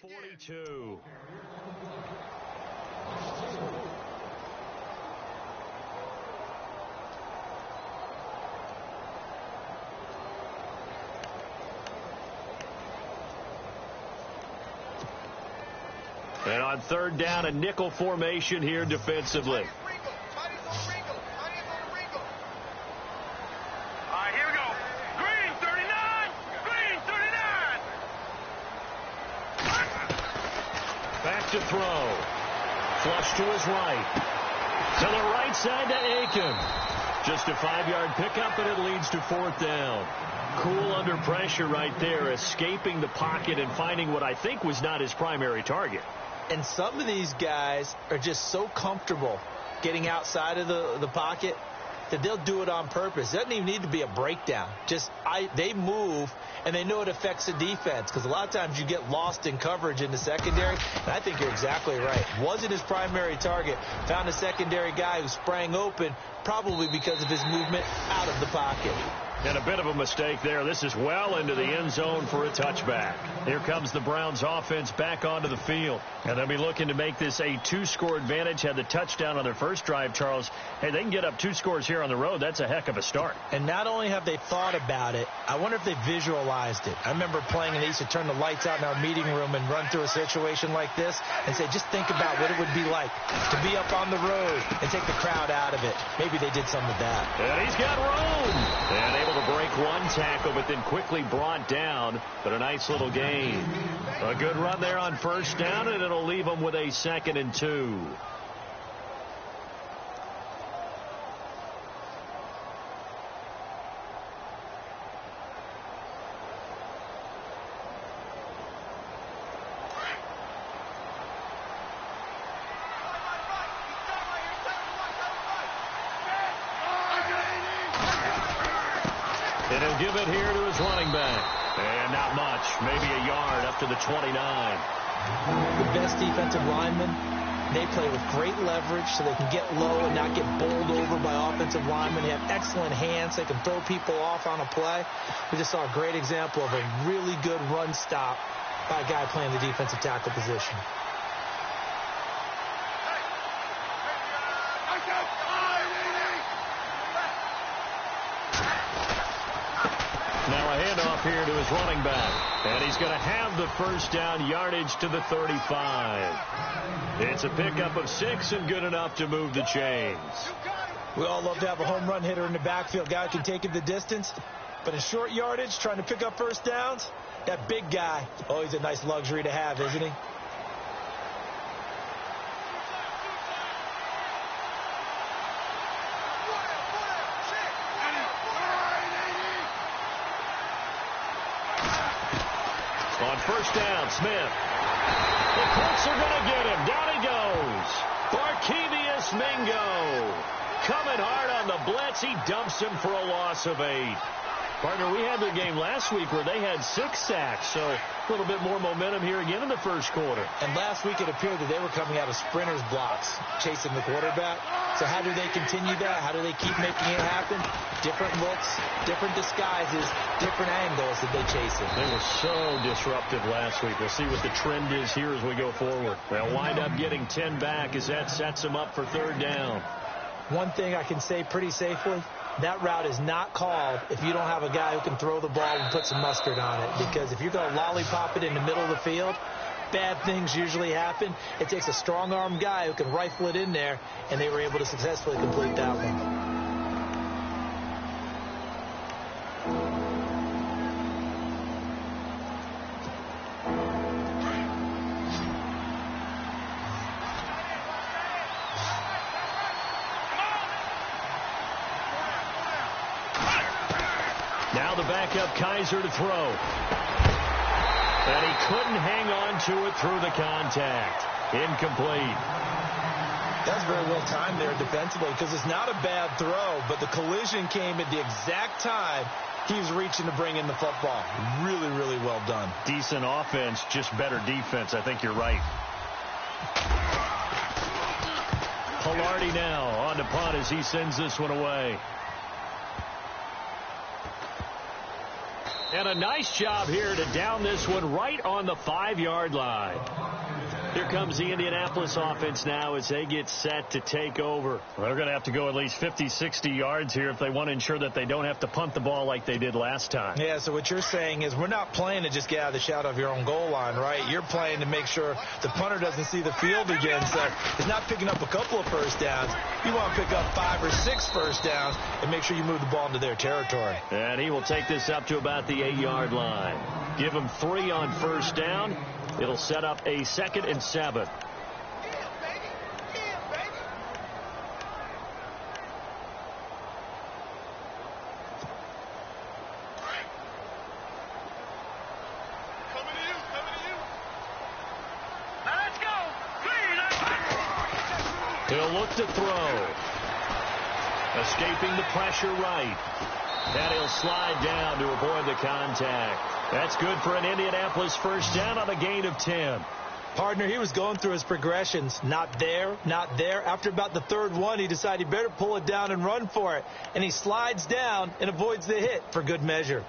42. And on third down, a nickel formation here defensively. To throw. Flush to his right. To the right side to Aiken. Just a 5-yard pickup, and it leads to fourth down. Cool under pressure right there, escaping the pocket and finding what I think was not his primary target. And some of these guys are just so comfortable getting outside of the pocket that they'll do it on purpose. It doesn't even need to be a breakdown. They move, and they know it affects the defense, because a lot of times you get lost in coverage in the secondary, and I think you're exactly right. Wasn't his primary target. Found a secondary guy who sprang open, probably because of his movement out of the pocket. And a bit of a mistake there. This is well into the end zone for a touchback. Here comes the Browns offense back onto the field. And they'll be looking to make this a 2-score advantage. Had the touchdown on their first drive, Charles. Hey, they can get up 2 scores here on the road. That's a heck of a start. And not only have they thought about it, I wonder if they visualized it. I remember playing, and they used to turn the lights out in our meeting room and run through a situation like this and say, just think about what it would be like to be up on the road and take the crowd out of it. Maybe they did some of that. And he's got room. And able to break one tackle, but then quickly brought down. But a nice little gain. A good run there on first down, and it'll leave them with a 2nd and 2. And he'll give it here to his running back. And not much. Maybe a yard up to the 29. The best defensive linemen, they play with great leverage so they can get low and not get bowled over by offensive linemen. They have excellent hands. They can throw people off on a play. We just saw a great example of a really good run stop by a guy playing the defensive tackle position. Now a handoff here to his running back. And he's going to have the first down, yardage to the 35. It's a pickup of 6 and good enough to move the chains. We all love to have a home run hitter in the backfield. Guy who can take it the distance. But in short yardage, trying to pick up first downs, that big guy, oh, he's a nice luxury to have, isn't he? On first down, Smith. The Colts are going to get him. Down he goes. Barkevius Mingo. Coming hard on the blitz. He dumps him for a loss of 8. Partner, we had their game last week where they had 6 sacks, so a little bit more momentum here again in the first quarter. And last week it appeared that they were coming out of sprinters blocks, chasing the quarterback. So how do they continue that? How do they keep making it happen? Different looks, different disguises, different angles that they chase it. They were so disruptive last week. We'll see what the trend is here as we go forward. They'll wind up getting 10 back as that sets them up for third down. One thing I can say pretty safely, that route is not called if you don't have a guy who can throw the ball and put some mustard on it. Because if you're going to lollipop it in the middle of the field, bad things usually happen. It takes a strong-armed guy who can rifle it in there, and they were able to successfully complete that one. Now the backup Kaiser to throw. And he couldn't hang on to it through the contact. Incomplete. That's very well timed there defensively because it's not a bad throw, but the collision came at the exact time he was reaching to bring in the football. Really, really well done. Decent offense, just better defense. I think you're right. Pilardi now on to punt as he sends this one away. And a nice job here to down this one right on the 5-yard line. Here comes the Indianapolis offense now as they get set to take over. Well, they're going to have to go at least 50, 60 yards here if they want to ensure that they don't have to punt the ball like they did last time. Yeah, so what you're saying is we're not playing to just get out of the shadow of your own goal line, right? You're playing to make sure the punter doesn't see the field again. So it's not picking up a couple of first downs. You want to pick up 5 or 6 first downs and make sure you move the ball into their territory. And he will take this up to about the 8-yard line. Give him 3 on first down. It'll set up a 2nd and 7. He'll look to throw. Escaping the pressure right. And he'll slide down to avoid the contact. That's good for an Indianapolis first down on a gain of 10. Partner, he was going through his progressions. Not there, not there. After about the 3rd one, he decided he better pull it down and run for it. And he slides down and avoids the hit for good measure.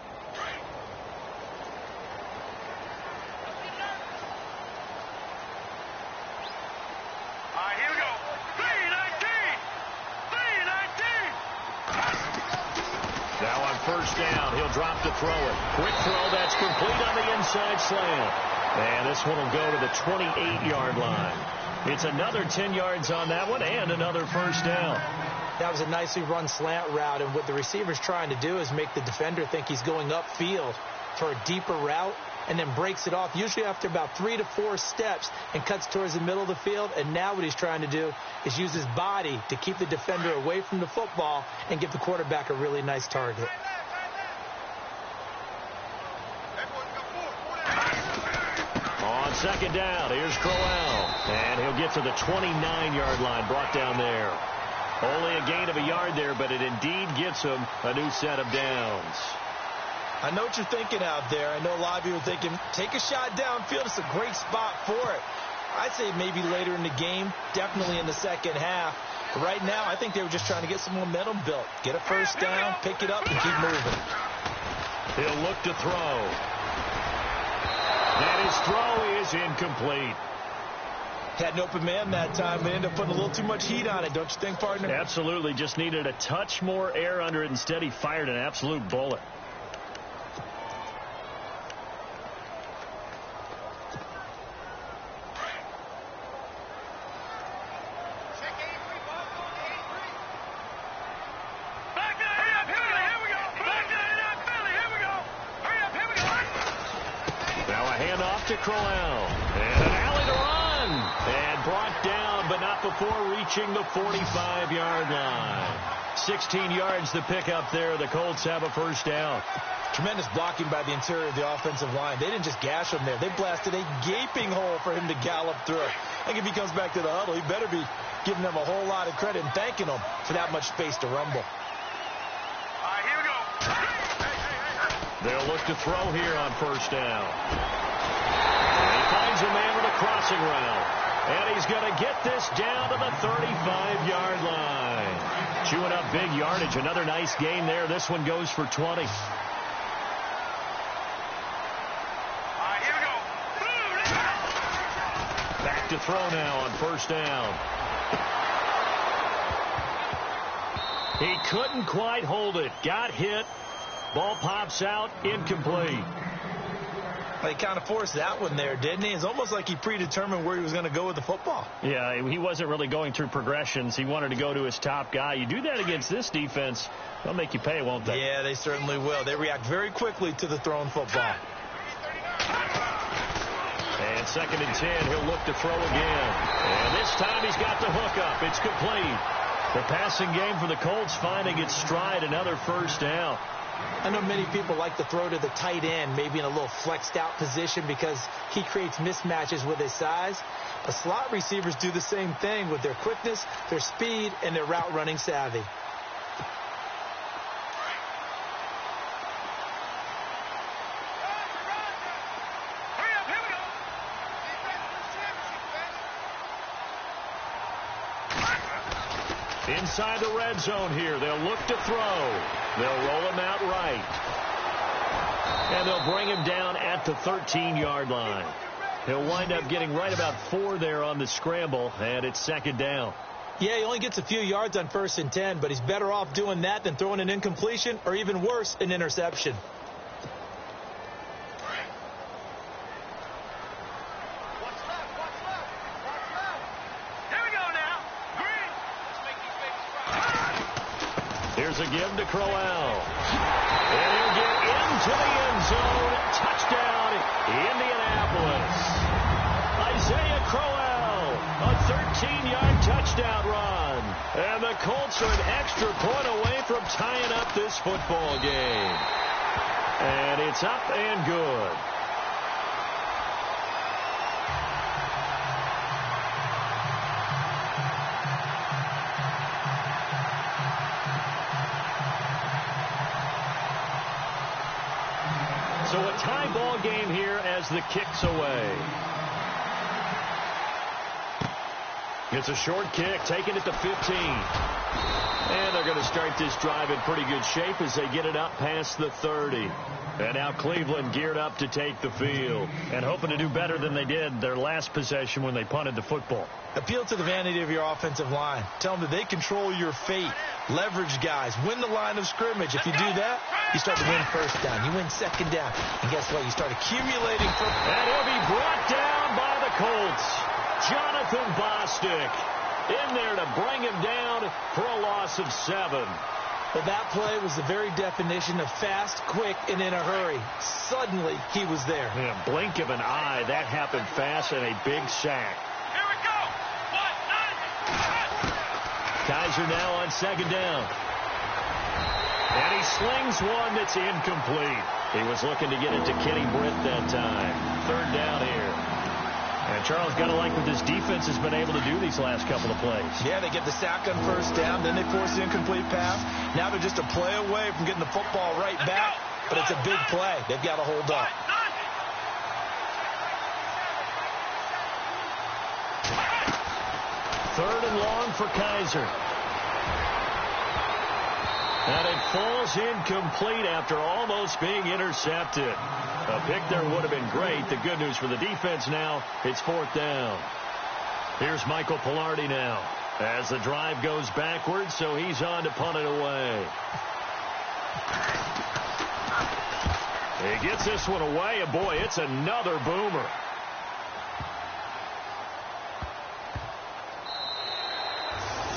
First down. He'll drop to throw it. Quick throw. That's complete on the inside slant. And this one will go to the 28-yard line. It's another 10 yards on that one and another first down. That was a nicely run slant route. And what the receiver's trying to do is make the defender think he's going upfield for a deeper route and then breaks it off, usually after about 3 to 4 steps, and cuts towards the middle of the field. And now what he's trying to do is use his body to keep the defender away from the football and give the quarterback a really nice target. On 2nd down, here's Crowell. And he'll get to the 29-yard line, brought down there. Only a gain of a yard there, but it indeed gets him a new set of downs. I know what you're thinking out there. I know a lot of you are thinking, take a shot downfield. It's a great spot for it. I'd say maybe later in the game, definitely in the second half. But right now, I think they were just trying to get some momentum built. Get a first down, pick it up, and keep moving. He'll look to throw. And his throw is incomplete. Had an open man that time, but ended up putting a little too much heat on it, don't you think, partner? Absolutely. Just needed a touch more air under it. Instead, he fired an absolute bullet. To Crowell. And an alley to run. And brought down, but not before reaching the 45-yard line. 16 yards to pick up there. The Colts have a first down. Tremendous blocking by the interior of the offensive line. They didn't just gash him there. They blasted a gaping hole for him to gallop through. I think if he comes back to the huddle, he better be giving them a whole lot of credit and thanking them for that much space to rumble. All right, here we go. They'll look to throw here on first down. And he finds a man with a crossing route. And he's going to get this down to the 35-yard line. Chewing up big yardage. Another nice gain there. This one goes for 20. All right, here we go. Back to throw now on first down. He couldn't quite hold it. Got hit. Ball pops out. Incomplete. He kind of forced that one there, didn't he? It's almost like he predetermined where he was going to go with the football. Yeah, he wasn't really going through progressions. He wanted to go to his top guy. You do that against this defense, they'll make you pay, won't they? Yeah, they certainly will. They react very quickly to the thrown football. And 2nd and 10, he'll look to throw again. And this time he's got the hook up. It's complete. The passing game for the Colts finding its stride, another first down. I know many people like to throw to the tight end, maybe in a little flexed out position because he creates mismatches with his size. But slot receivers do the same thing with their quickness, their speed, and their route running savvy. Inside the red zone here. They'll look to throw. They'll roll him out right. And they'll bring him down at the 13-yard line. He'll wind up getting right about 4 there on the scramble, and it's second down. Yeah, he only gets a few yards on 1st and 10, but he's better off doing that than throwing an incompletion or even worse, an interception. Here's a give to Crowell. And he'll get into the end zone. Touchdown, Indianapolis. Isaiah Crowell, a 13-yard touchdown run. And the Colts are an extra point away from tying up this football game. And it's up and good. So a tie ball game here as the kick's away. It's a short kick, taken at the 15. And they're going to start this drive in pretty good shape as they get it up past the 30. And now Cleveland geared up to take the field and hoping to do better than they did their last possession when they punted the football. Appeal to the vanity of your offensive line. Tell them that they control your fate. Leverage guys. Win the line of scrimmage. If you do that, you start to win 1st down. You win 2nd down. And guess what? You start accumulating. And he'll be brought down by the Colts. Jonathan Bostic in there to bring him down for a loss of 7. Well, that play was the very definition of fast, quick, and in a hurry. Suddenly, he was there. Yeah, blink of an eye. That happened fast and a big sack. Here we go. 1, 9, Kaiser now on 2nd down. And he slings one that's incomplete. He was looking to get it to Kenny Britt that time. 3rd down here. And Charles, got to like what this defense has been able to do these last couple of plays. Yeah, they get the sack on 1st down, then they force the incomplete pass. Now they're just a play away from getting the football right back, but it's a big play. They've got to hold up. 3rd and long for Kaiser. And it falls incomplete after almost being intercepted. A pick there would have been great. The good news for the defense now, it's 4th down. Here's Michael Pilardi now as the drive goes backwards, so he's on to punt it away. He gets this one away, and boy, it's another boomer.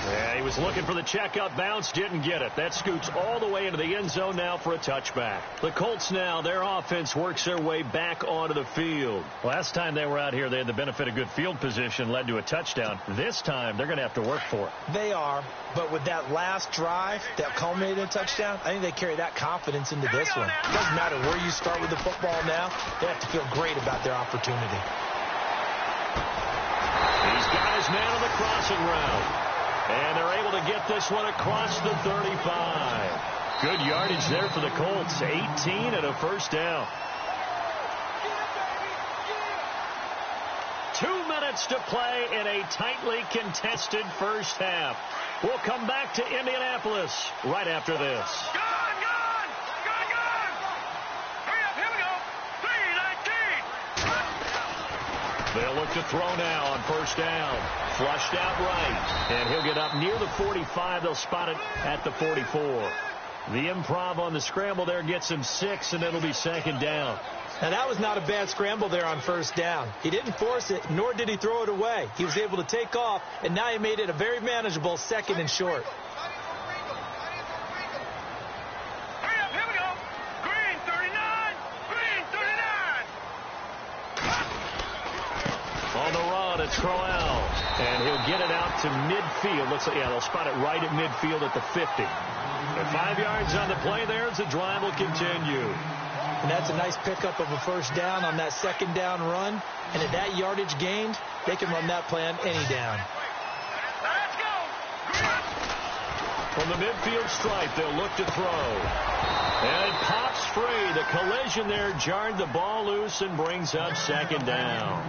Yeah, he was looking for the checkup bounce, didn't get it. That scoots all the way into the end zone now for a touchback. The Colts now, their offense works their way back onto the field. Last time they were out here, they had the benefit of good field position, led to a touchdown. This time, they're going to have to work for it. They are, but with that last drive that culminated in a touchdown, I think they carry that confidence into this one. It doesn't matter where you start with the football now. They have to feel great about their opportunity. He's got his man on the crossing route. And they're able to get this one across the 35. Good yardage there for the Colts. 18 and a 1st down. 2 minutes to play in a tightly contested 1st half. We'll come back to Indianapolis right after this. Gone! Hurry up, here we go. 3, 19. They'll look to throw now on 1st down. Flushed out right. And he'll get up near the 45. They'll spot it at the 44. The improv on the scramble there gets him 6, and it'll be 2nd down. Now, that was not a bad scramble there on 1st down. He didn't force it, nor did he throw it away. He was able to take off, and now he made it a very manageable 2nd and short. Hurry up, here we go. Green 39. On the run, it's Crowell. And he'll get it out to midfield. Looks like, yeah, they'll spot it right at midfield at the 50. And 5 yards on the play there as the drive will continue. And that's a nice pickup of a 1st down on that 2nd down run. And at that yardage gained, they can run that play on any down. Let's go. From the midfield stripe, they'll look to throw. And it pops free. The collision there jarred the ball loose and brings up 2nd down.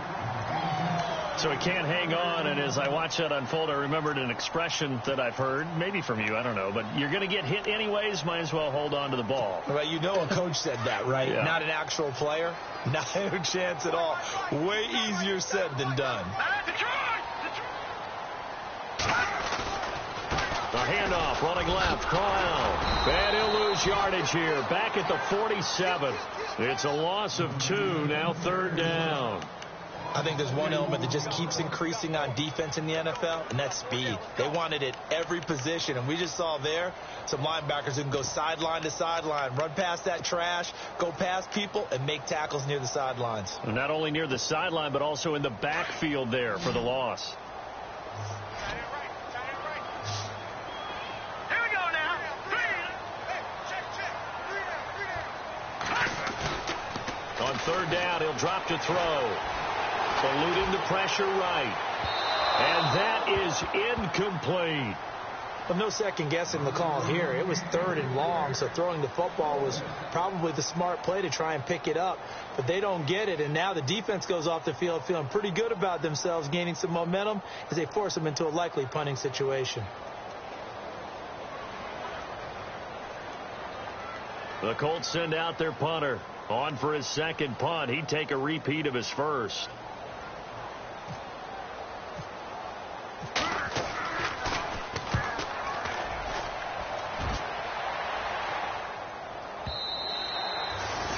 So he can't hang on, and as I watch that unfold, I remembered an expression that I've heard, maybe from you, I don't know, but you're going to get hit anyways, might as well hold on to the ball. Well, you know a coach said that, right? Yeah. Not an actual player. Not a chance at all. Way easier said than done. The handoff, running left, Kyle. And he'll lose yardage here. Back at the 47. It's a loss of 2, now 3rd down. I think there's one element that just keeps increasing on defense in the NFL, and that's speed. They want it at every position, and we just saw there some linebackers who can go sideline to sideline, run past that trash, go past people, and make tackles near the sidelines. And not only near the sideline, but also in the backfield there for the loss. Here we go now. On 3rd down, he'll drop to throw. Eluding the pressure right. And that is incomplete. Well, no second guessing the call here. It was 3rd and long, so throwing the football was probably the smart play to try and pick it up. But they don't get it, and now the defense goes off the field feeling pretty good about themselves, gaining some momentum as they force them into a likely punting situation. The Colts send out their punter. On for his second punt. He'd take a repeat of his first.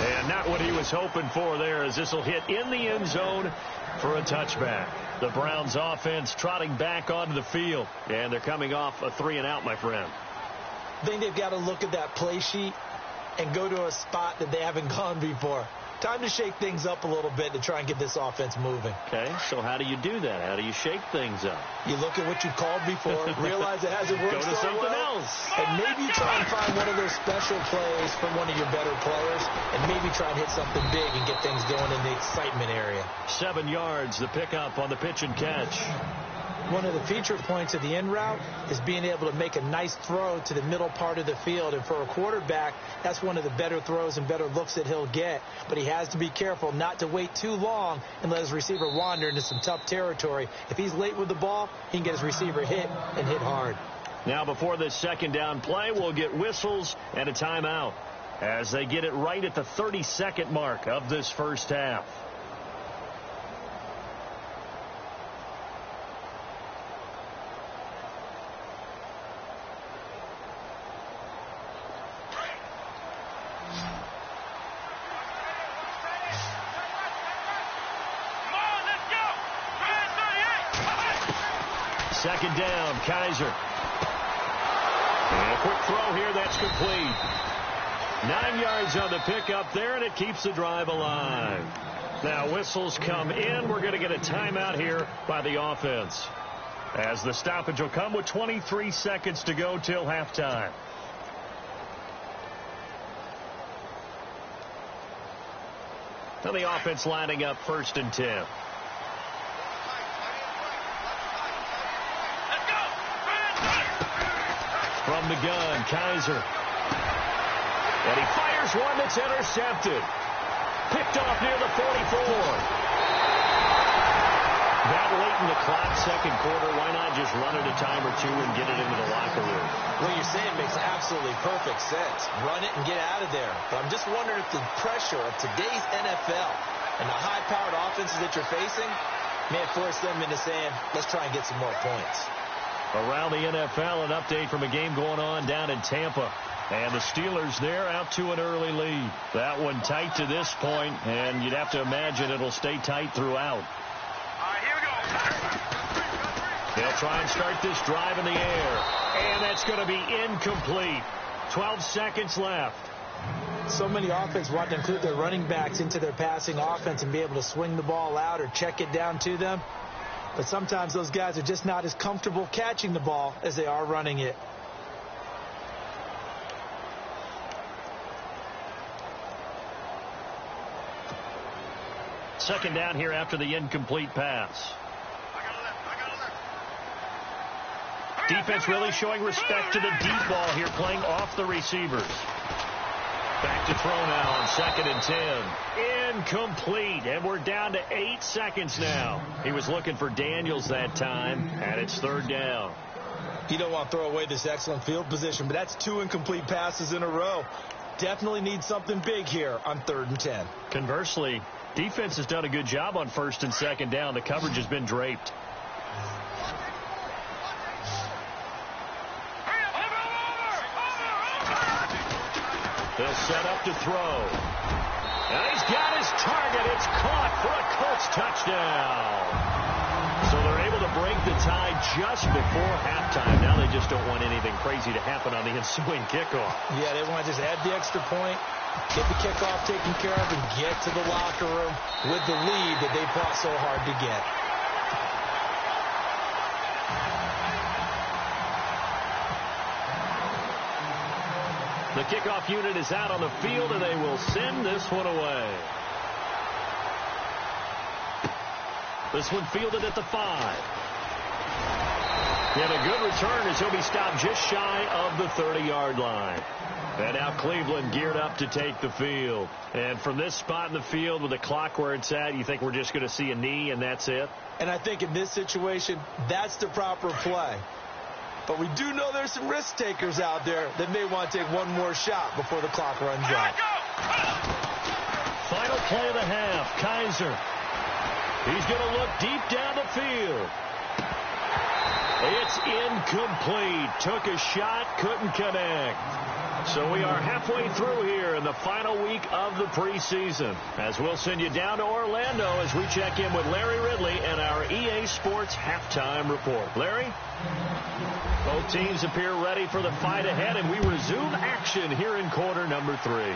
And not what he was hoping for there, as this will hit in the end zone for a touchback. The Browns offense trotting back onto the field, and they're coming off a 3-and-out, my friend. I think they've got to look at that play sheet and go to a spot that they haven't gone before. Time to shake things up a little bit to try and get this offense moving. Okay, so how do you do that? How do you shake things up? You look at what you called before, realize it hasn't worked Go to so something well, else. and maybe you try and find one of those special plays from one of your better players, and maybe try and hit something big and get things going in the excitement area. 7 yards, the pickup on the pitch and catch. One of the feature points of the in route is being able to make a nice throw to the middle part of the field. And for a quarterback, that's one of the better throws and better looks that he'll get. But he has to be careful not to wait too long and let his receiver wander into some tough territory. If he's late with the ball, he can get his receiver hit and hit hard. Now before this 2nd down play, we'll get whistles and a timeout as they get it right at the 30-second mark of this first half. Second down, Kaiser. And a quick throw here, that's complete. 9 yards on the pickup there, and it keeps the drive alive. Now whistles come in. We're going to get a timeout here by the offense, as the stoppage will come with 23 seconds to go till halftime. Now the offense lining up 1st and 10. From the gun, Kaiser. And he fires one that's intercepted. Picked off near the 44. That late in the clock, 2nd quarter, why not just run it a time or two and get it into the locker room? What you're saying makes absolutely perfect sense. Run it and get out of there. But I'm just wondering if the pressure of today's NFL and the high-powered offenses that you're facing may force them into saying, let's try and get some more points. Around the NFL, an update from a game going on down in Tampa. And the Steelers there out to an early lead. That one tight to this point, and you'd have to imagine it'll stay tight throughout. All right, here we go. They'll try and start this drive in the air. And that's going to be incomplete. 12 seconds left. So many offenses want to include their running backs into their passing offense and be able to swing the ball out or check it down to them. But sometimes those guys are just not as comfortable catching the ball as they are running it. Second down here after the incomplete pass. Defense really showing respect to the deep ball here, playing off the receivers. Back to throw now on 2nd and 10. Incomplete, and we're down to 8 seconds now. He was looking for Daniels that time, and it's 3rd down. You don't want to throw away this excellent field position, but that's 2 incomplete passes in a row. Definitely need something big here on 3rd and 10. Conversely, defense has done a good job on 1st and 2nd down. The coverage has been draped. They'll set up to throw. And he's got his target. It's caught for a Colts touchdown. So they're able to break the tie just before halftime. Now they just don't want anything crazy to happen on the ensuing kickoff. Yeah, they want to just add the extra point, get the kickoff taken care of, and get to the locker room with the lead that they fought so hard to get. The kickoff unit is out on the field, and they will send this one away. This one fielded at the 5. And a good return as he'll be stopped just shy of the 30-yard line. And now Cleveland geared up to take the field. And from this spot in the field with the clock where it's at, you think we're just going to see a knee and that's it? And I think in this situation, that's the proper play. But we do know there's some risk takers out there that may want to take one more shot before the clock runs out. Final play of the half. Kaiser. He's going to look deep down the field. It's incomplete. Took a shot, couldn't connect. So we are halfway through here in the final week of the preseason. As we'll send you down to Orlando as we check in with Larry Ridley and our EA Sports halftime report. Larry? Both teams appear ready for the fight ahead, and we resume action here in quarter number 3.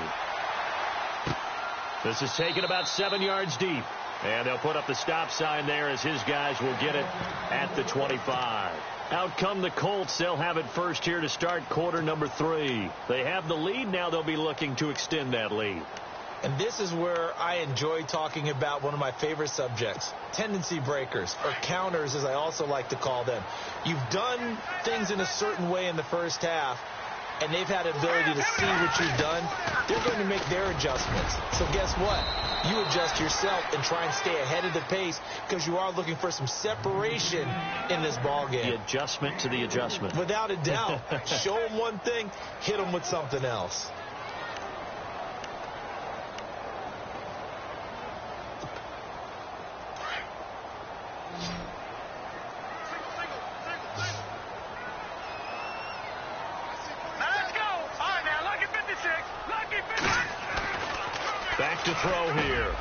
This is taken about 7 yards deep. And they'll put up the stop sign there as his guys will get it at the 25. Out come the Colts. They'll have it first here to start quarter number 3. They have the lead. Now they'll be looking to extend that lead. And this is where I enjoy talking about one of my favorite subjects, tendency breakers, or counters as I also like to call them. You've done things in a certain way in the first half, and they've had the ability to see what you've done. They're going to make their adjustments. So guess what? You adjust yourself and try and stay ahead of the pace because you are looking for some separation in this ball game. The adjustment to the adjustment. Without a doubt. Show them one thing, hit them with something else. Back to throw here.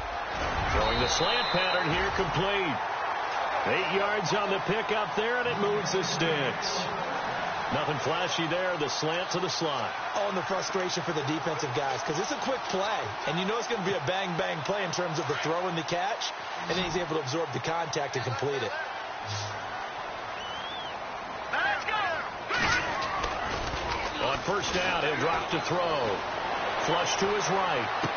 Throwing the slant pattern here complete. 8 yards on the pickup there, and it moves the sticks. Nothing flashy there. The slant to the slot. Oh, and the frustration for the defensive guys because it's a quick play. And you know it's going to be a bang-bang play in terms of the throw and the catch. And then he's able to absorb the contact and complete it. On first down, he'll drop to throw. Flush to his right.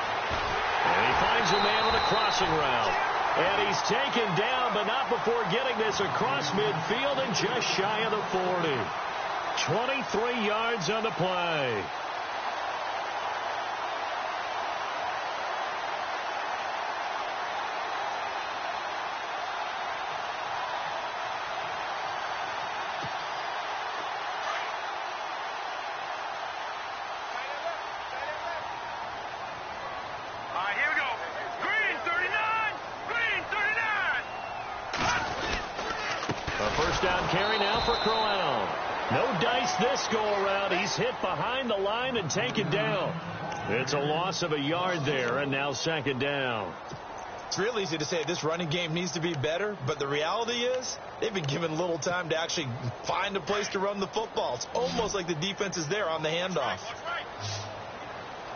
And he finds a man with a crossing route. And he's taken down, but not before getting this across midfield and just shy of the 40. 23 yards on the play. Down carry now for Crowell. No dice this go around. He's hit behind the line and taken down. It's a loss of a yard there, and now second down. It's real easy to say this running game needs to be better, but the reality is they've been given little time to actually find a place to run the football. It's almost like the defense is there on the handoff.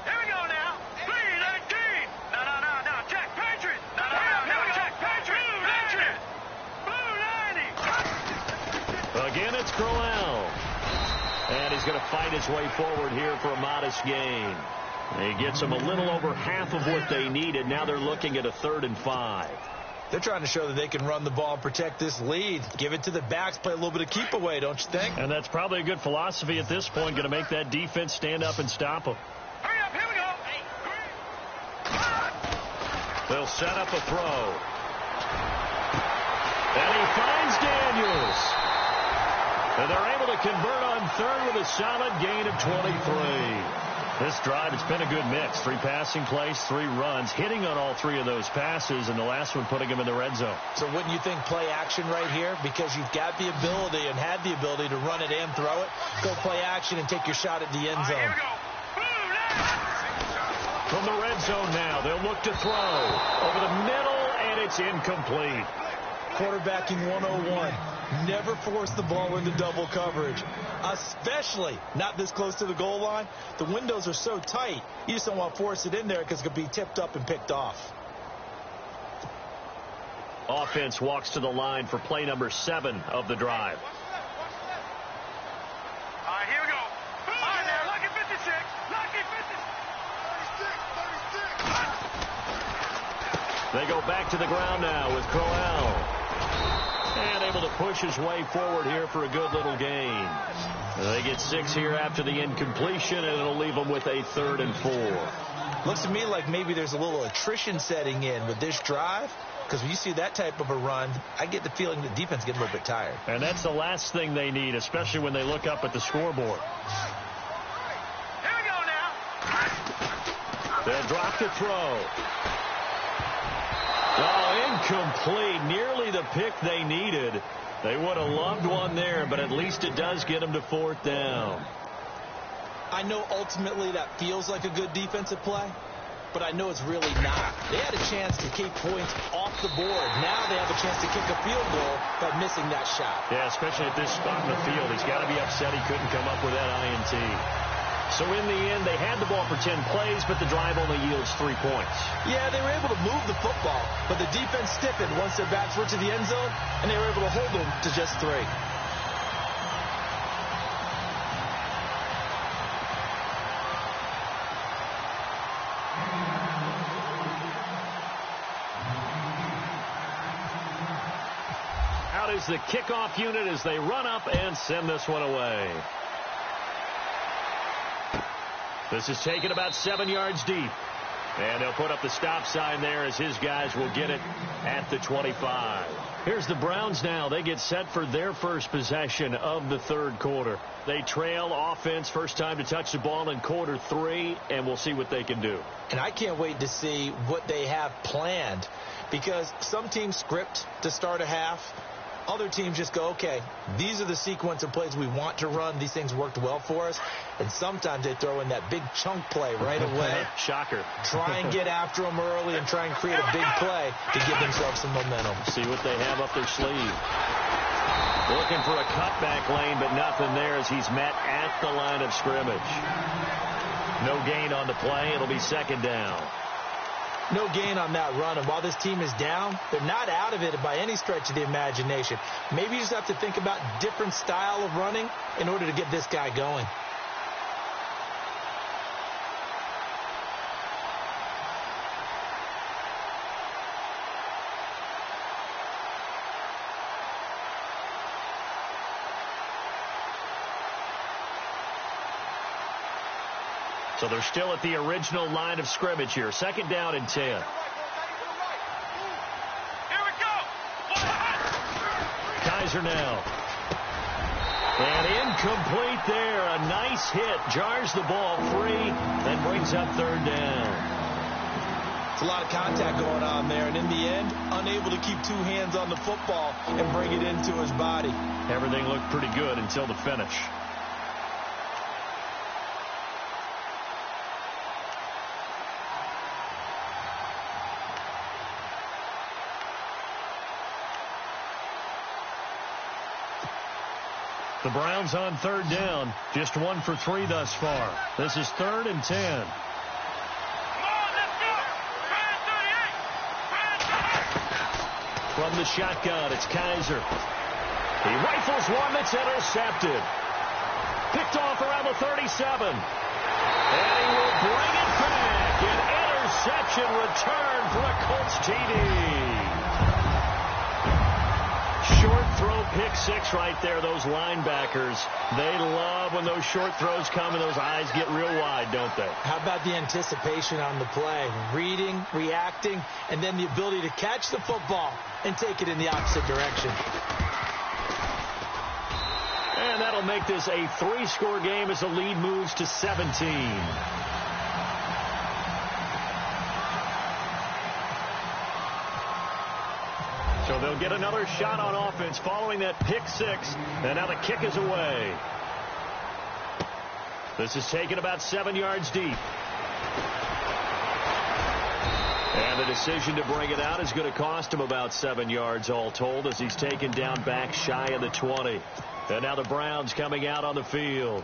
Here we go now. 3-19. No. Check, Patriot. No. Here we go. Check, Patriot. Again, it's Crowell. And he's going to fight his way forward here for a modest gain. He gets them a little over half of what they needed. Now they're looking at a 3rd and 5. They're trying to show that they can run the ball and protect this lead. Give it to the backs, play a little bit of keep away, don't you think? And that's probably a good philosophy at this point, going to make that defense stand up and stop them. Hurry up, here we go. They'll set up a throw. And he finds Daniels. And they're able to convert on third with a solid gain of 23. This drive, it's been a good mix. 3 passing plays, 3 runs, hitting on all 3 of those passes, and the last one putting him in the red zone. So wouldn't you think play action right here? Because you've got the ability and had the ability to run it and throw it. Go play action and take your shot at the end zone. Here we go. From the red zone now, they'll look to throw. Over the middle, and it's incomplete. Quarterbacking 101. Never force the ball into double coverage, especially not this close to the goal line. The windows are so tight, you just don't want to force it in there because it could be tipped up and picked off. Offense walks to the line for play number 7 of the drive. All right, here we go. All right, now, lucky 56. Lucky 56. They go back to the ground now with Crowell. And able to push his way forward here for a good little gain. They get 6 here after the incompletion, and it'll leave them with a 3rd and 4. Looks to me like maybe there's a little attrition setting in with this drive, because when you see that type of a run, I get the feeling the defense gets a little bit tired. And that's the last thing they need, especially when they look up at the scoreboard. Here we go now. They'll drop the throw. Oh, incomplete. Nearly the pick they needed. They would have loved one there, but at least it does get them to 4th down. I know ultimately that feels like a good defensive play, but I know it's really not. They had a chance to keep points off the board. Now they have a chance to kick a field goal by missing that shot. Yeah, especially at this spot in the field. He's got to be upset he couldn't come up with that INT. So in the end, they had the ball for 10 plays, but the drive only yields 3 points. Yeah, they were able to move the football, but the defense stiffened once their backs were to the end zone, and they were able to hold them to just 3. Out is the kickoff unit as they run up and send this one away. This is taken about 7 yards deep. And they'll put up the stop sign there as his guys will get it at the 25. Here's the Browns now. They get set for their first possession of the 3rd quarter. They trail offense, first time to touch the ball in quarter 3, and we'll see what they can do. And I can't wait to see what they have planned, because some teams script to start a half. Other teams just go, okay, these are the sequence of plays we want to run. These things worked well for us. And sometimes they throw in that big chunk play right away. Shocker. Try and get after them early and try and create a big play to give themselves some momentum. See what they have up their sleeve. Looking for a cutback lane, but nothing there as he's met at the line of scrimmage. No gain on the play. It'll be 2nd down. No gain on that run, and while this team is down, they're not out of it by any stretch of the imagination. Maybe you just have to think about different style of running in order to get this guy going. So they're still at the original line of scrimmage here. 2nd down and 10. Here we go. Kaiser now. And incomplete there. A nice hit. Jars the ball free. Then brings up 3rd down. It's a lot of contact going on there. And in the end, unable to keep 2 hands on the football and bring it into his body. Everything looked pretty good until the finish. The Browns on 3rd down. Just 1 for 3 thus far. This is 3rd and 10. Come on, let's go. From the shotgun, it's Kaiser. He rifles one that's intercepted. Picked off around the 37. And he will bring it back. An interception return for a Colts TD. Short throw pick six right there, those linebackers. They love when those short throws come and those eyes get real wide, don't they? How about the anticipation on the play? Reading, reacting, and then the ability to catch the football and take it in the opposite direction. And that'll make this a 3-score game as the lead moves to 17. So they'll get another shot on offense following that pick six. And now the kick is away. This is taken about 7 yards deep. And the decision to bring it out is going to cost him about 7 yards all told as he's taken down back shy of the 20. And now the Browns coming out on the field.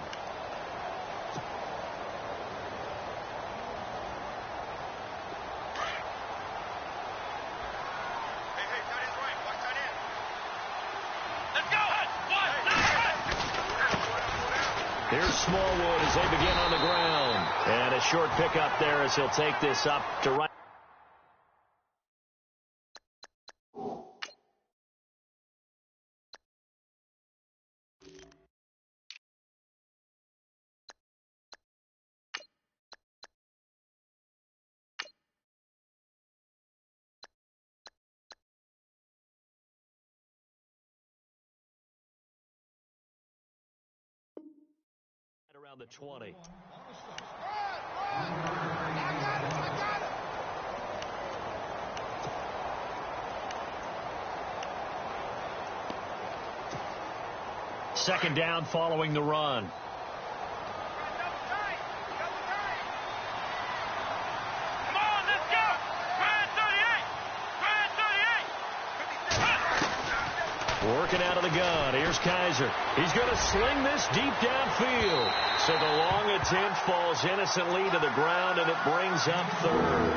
Here's Smallwood as they begin on the ground. And a short pickup there as he'll take this up to right. Around the 20. Second down following the run. Working out of the gun. Here's Kaiser. He's going to sling this deep downfield. So the long attempt falls innocently to the ground, and it brings up third.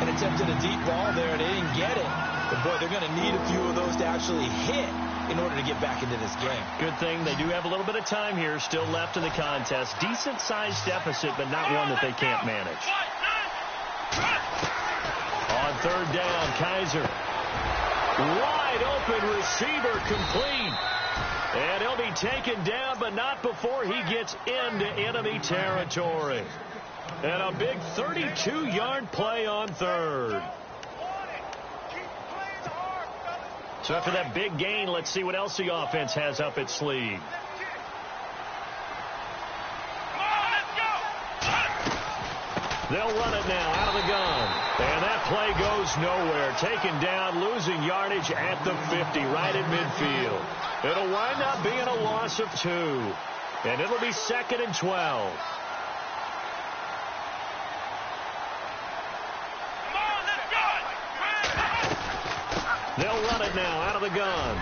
And attempted a deep ball there. They didn't get it. But, boy, they're going to need a few of those to actually hit in order to get back into this game. Good thing they do have a little bit of time here still left in the contest. Decent-sized deficit, but not one that they can't manage. On third down, Kaiser. Wide open receiver complete. And he'll be taken down, but not before he gets into enemy territory. And a big 32-yard play on third. So after that big gain, let's see what else the offense has up its sleeve. They'll run it now out of the gun. And that play goes nowhere. Taken down, losing yardage at the 50, right at midfield. It'll wind up being a loss of 2. And it'll be 2nd and 12. They'll run it now out of the gun.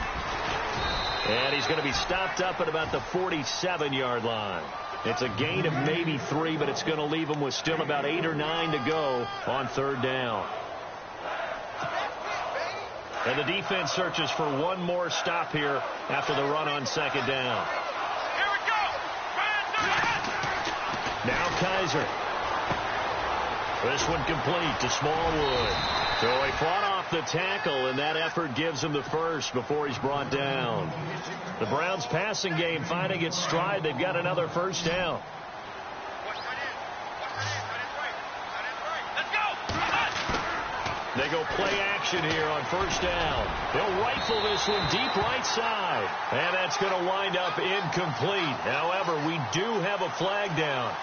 And he's going to be stopped up at about the 47-yard line. It's a gain of maybe 3, but it's going to leave him with still about 8 or 9 to go on third down. And the defense searches for one more stop here after the run on second down. Here we go. Now Kaiser. This one complete to Smallwood. So he fought off the tackle, and that effort gives him the first before he's brought down. The Browns' passing game finding its stride. They've got another first down. They go play action here on first down. They'll rifle this one deep right side. And that's going to wind up incomplete. However, we do have a flag down.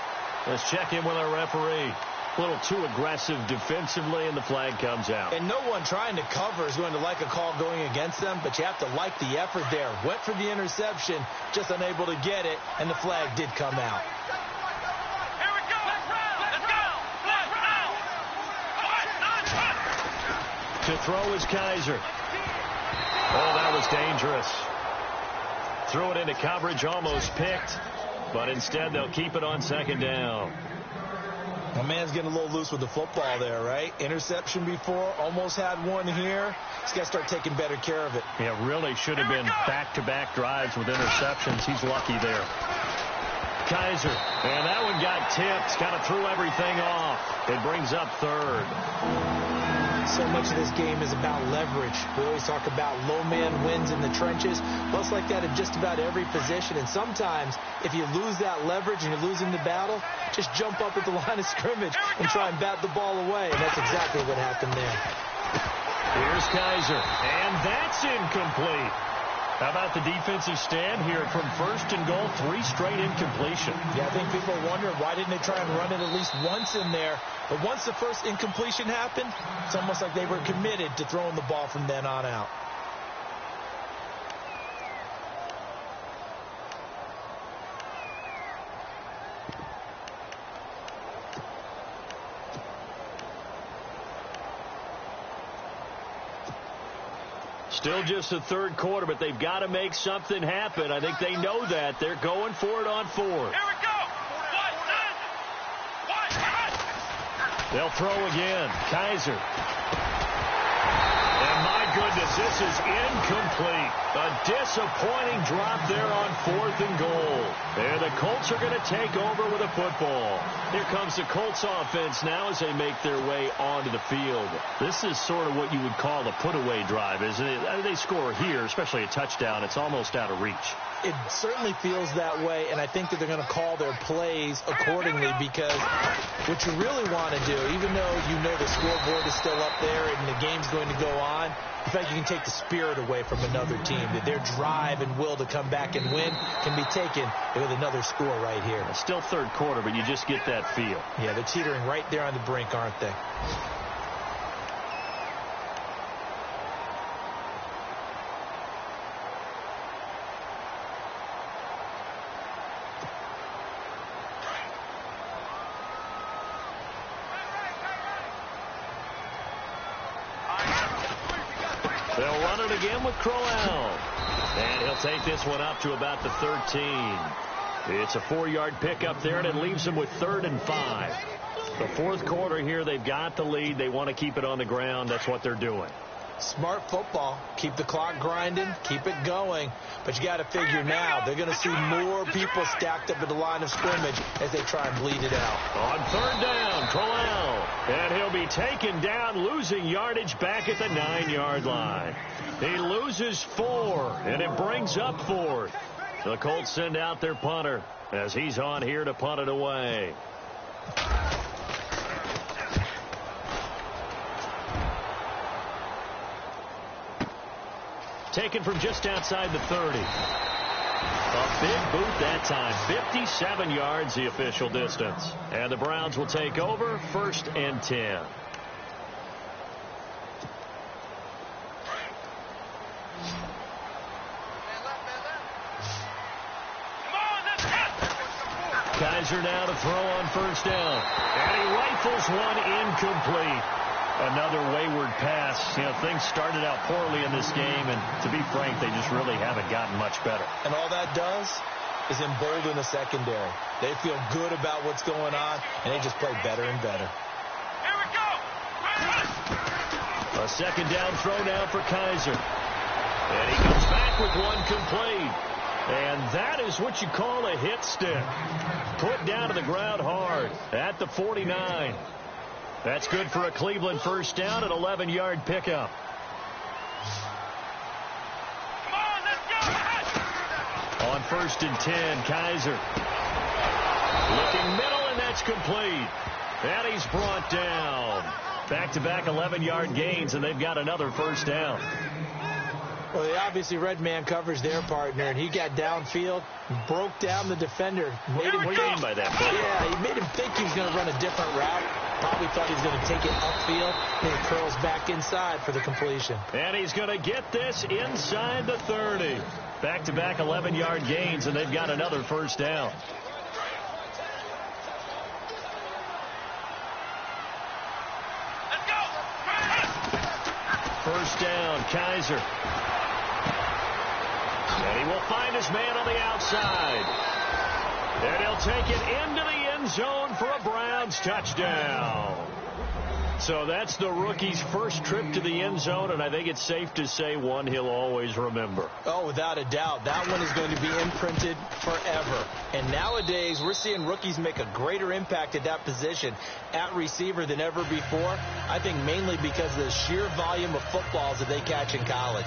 Let's check in with our referee. A little too aggressive defensively, and the flag comes out. And no one trying to cover is going to like a call going against them, but you have to like the effort there. Went for the interception, just unable to get it, and the flag did come out. Here we go. Let's go. To throw is Kaiser. Oh, that was dangerous. Threw it into coverage, almost picked, but instead they'll keep it on second down. My man's getting a little loose with the football there, right? Interception before, almost had one here. He's got to start taking better care of it. Yeah, really should have been back-to-back drives with interceptions. He's lucky there. Kaiser, and that one got tipped, kind of threw everything off. It brings up third. So much of this game is about leverage. We always talk about low man wins in the trenches. Well, it's like that in just about every position. And sometimes, if you lose that leverage and you're losing the battle, just jump up at the line of scrimmage and try and bat the ball away. And that's exactly what happened there. Here's Kaiser, and that's incomplete. How about the defensive stand here from 1st and goal, 3 straight incompletion? Yeah, I think people are wondering why didn't they try and run it at least once in there. But once the first incompletion happened, it's almost like they were committed to throwing the ball from then on out. Still just the 3rd quarter, but they've got to make something happen. I think they know that. They're going for it on 4th. Here we go. They'll throw again. Kaiser. And my goodness, this is incomplete. A disappointing drop there on 4th and goal. And the Colts are going to take over with a football. Here comes the Colts offense now as they make their way onto the field. This is sort of what you would call a put-away drive, isn't it? They score here, especially a touchdown. It's almost out of reach. It certainly feels that way, and I think that they're going to call their plays accordingly, because what you really want to do, even though you know the scoreboard is still up there and the game's going to go on, in fact, you can take the spirit away from another team. That their drive and will to come back and win can be taken with another score right here. It's still 3rd quarter, but you just get that feel. Yeah, they're teetering right there on the brink, aren't they? They'll run it again with Crowell. And he'll take this one up to about the 13. It's a 4-yard pickup there, and it leaves them with 3rd and 5. The 4th quarter here, they've got the lead. They want to keep it on the ground. That's what they're doing. Smart football. Keep the clock grinding. Keep it going. But you got to figure now, they're going to see more people stacked up at the line of scrimmage as they try and bleed it out. On 3rd down, Crowell. And he'll be taken down, losing yardage back at the 9-yard line. He loses 4, and it brings up 4th. The Colts send out their punter as he's on here to punt it away. Taken from just outside the 30. A big boot that time. 57 yards the official distance. And the Browns will take over 1st and 10. Kaiser now to throw on 1st down. And he rifles one incomplete. Another wayward pass. You know, things started out poorly in this game, and to be frank, they just really haven't gotten much better. And all that does is embolden the secondary. They feel good about what's going on, and they just play better and better. Here we go. A 2nd down throw now for Kaiser. And he comes back with one complete. And that is what you call a hit stick. Put down to the ground hard at the 49. That's good for a Cleveland 1st down, an 11-yard pickup. Come on, let's go. On 1st and 10, Kaiser. Looking middle, and that's complete. And he's brought down. Back-to-back 11-yard gains, and they've got another 1st down. Well, they obviously read man coverage their partner, and he got downfield, broke down the defender. What do you mean by that? Yeah, he made him think he was going to run a different route. Probably thought he was going to take it upfield, and he curls back inside for the completion. And he's going to get this inside the 30. Back-to-back 11-yard gains, and they've got another 1st down. Let's go. 1st down, Kaiser. And he will find his man on the outside. And he'll take it into the end zone for a Browns touchdown. So that's the rookie's first trip to the end zone, and I think it's safe to say one he'll always remember. Oh, without a doubt. That one is going to be imprinted forever. And nowadays, we're seeing rookies make a greater impact at that position at receiver than ever before. I think mainly because of the sheer volume of footballs that they catch in college.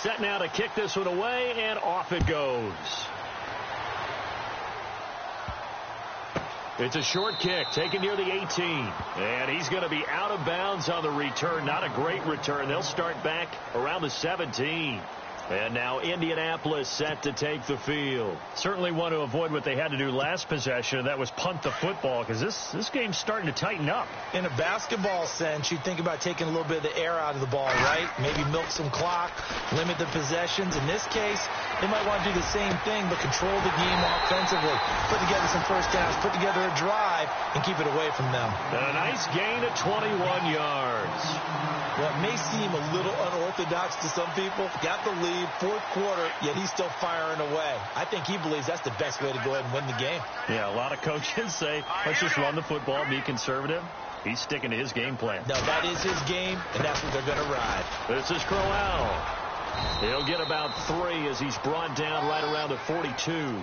Set now to kick this one away, and off it goes. It's a short kick, taken near the 18. And he's going to be out of bounds on the return. Not a great return. They'll start back around the 17. And now Indianapolis set to take the field. Certainly want to avoid what they had to do last possession. That was punt the football, because this game's starting to tighten up. In a basketball sense, you think about taking a little bit of the air out of the ball, right? Maybe milk some clock, limit the possessions. In this case, they might want to do the same thing, but control the game offensively. Put together some first downs, put together a drive, and keep it away from them. And a nice gain of 21 yards. Well, it may seem a little unorthodox to some people. Got the lead, fourth quarter, yet he's still firing away. I think he believes that's the best way to go ahead and win the game. Yeah, a lot of coaches say, let's just run the football, be conservative. He's sticking to his game plan. No, that is his game, and that's what they're going to ride. This is Crowell. He'll get about 3 as he's brought down right around the 42.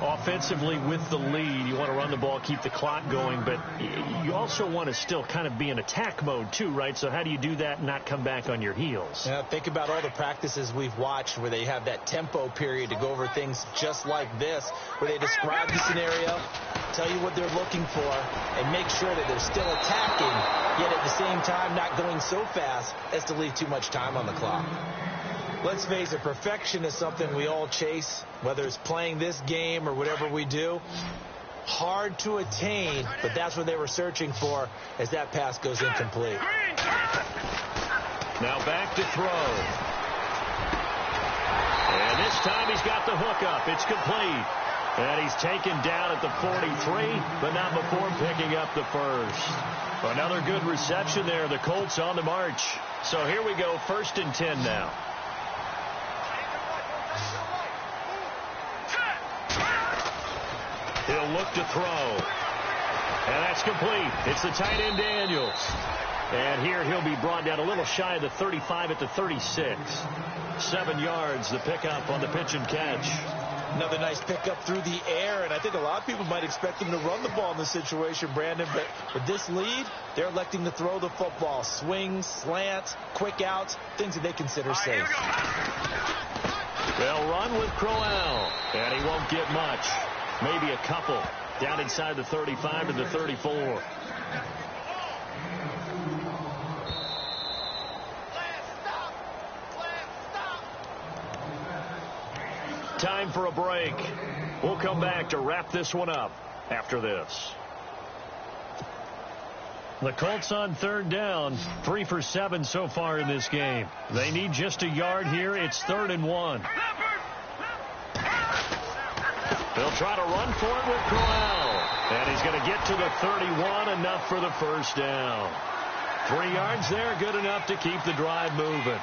Offensively with the lead, you want to run the ball, keep the clock going, but you also want to still kind of be in attack mode too, right? So how do you do that and not come back on your heels? Yeah, think about all the practices we've watched where they have that tempo period to go over things just like this, where they describe the scenario, tell you what they're looking for, and make sure that they're still attacking, yet at the same time not going so fast as to leave too much time on the clock. Let's face it, perfection is something we all chase, whether it's playing this game or whatever we do. Hard to attain, but that's what they were searching for as that pass goes incomplete. Now back to throw. And this time he's got the hook up. It's complete. And he's taken down at the 43, but not before picking up the first. Another good reception there. The Colts on the march. So here we go, 1st and 10 now. He'll look to throw. And that's complete. It's the tight end Daniels. And here he'll be brought down a little shy of the 35 at the 36. 7 yards, the pickup on the pitch and catch. Another nice pickup through the air, and I think a lot of people might expect him to run the ball in this situation, Brandon, but with this lead, they're electing to throw the football. Swings, slants, quick outs, things that they consider safe. They'll run with Crowell, and he won't get much. Maybe a couple down inside the 35 to the 34. Time for a break. We'll come back to wrap this one up after this. The Colts on 3rd down, 3 for 7 so far in this game. They need just a yard here. It's 3rd and 1. They'll try to run for it with Crowell. And he's going to get to the 31, enough for the first down. 3 yards there, good enough to keep the drive moving.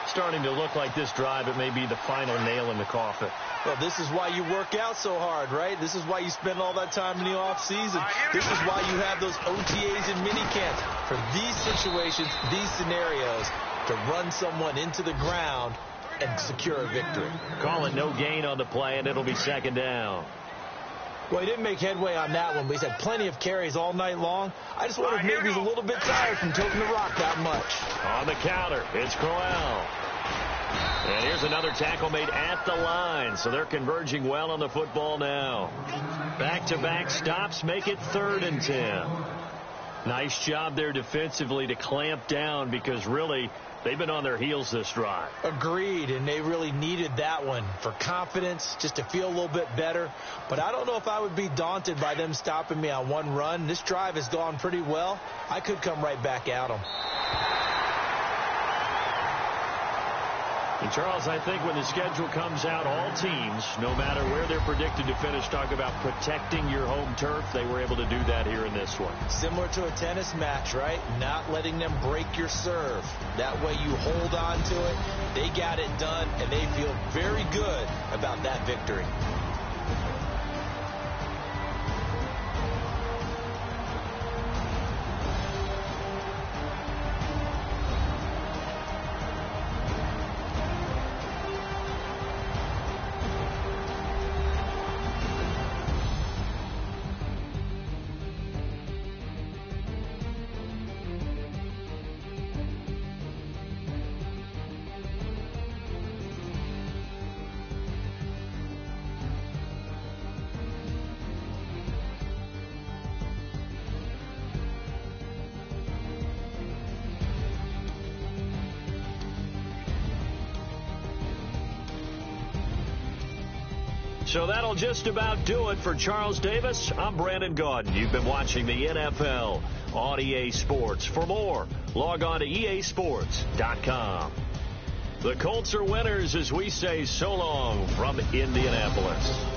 Starting to look like this drive, it may be the final nail in the coffin. Well, this is why you work out so hard, right? This is why you spend all that time in the offseason. This is why you have those OTAs and mini camps. For these situations, these scenarios, to run someone into the ground and secure a victory. Call it no gain on the play, and it'll be 2nd down. Well, he didn't make headway on that one, but he's had plenty of carries all night long. I just wonder if maybe he's a little bit tired from toting the rock that much. On the counter, it's Crowell. And here's another tackle made at the line, so they're converging well on the football now. Back-to-back stops make it 3rd and 10. Nice job there defensively to clamp down, because really they've been on their heels this drive. Agreed, and they really needed that one for confidence, just to feel a little bit better. But I don't know if I would be daunted by them stopping me on one run. This drive has gone pretty well. I could come right back at them. And Charles, I think when the schedule comes out, all teams, no matter where they're predicted to finish, talk about protecting your home turf. They were able to do that here in this one. Similar to a tennis match, right? Not letting them break your serve. That way you hold on to it. They got it done, and they feel very good about that victory. So that'll just about do it for Charles Davis. I'm Brandon Gaudin. You've been watching the NFL on EA Sports. For more, log on to easports.com. The Colts are winners as we say so long from Indianapolis.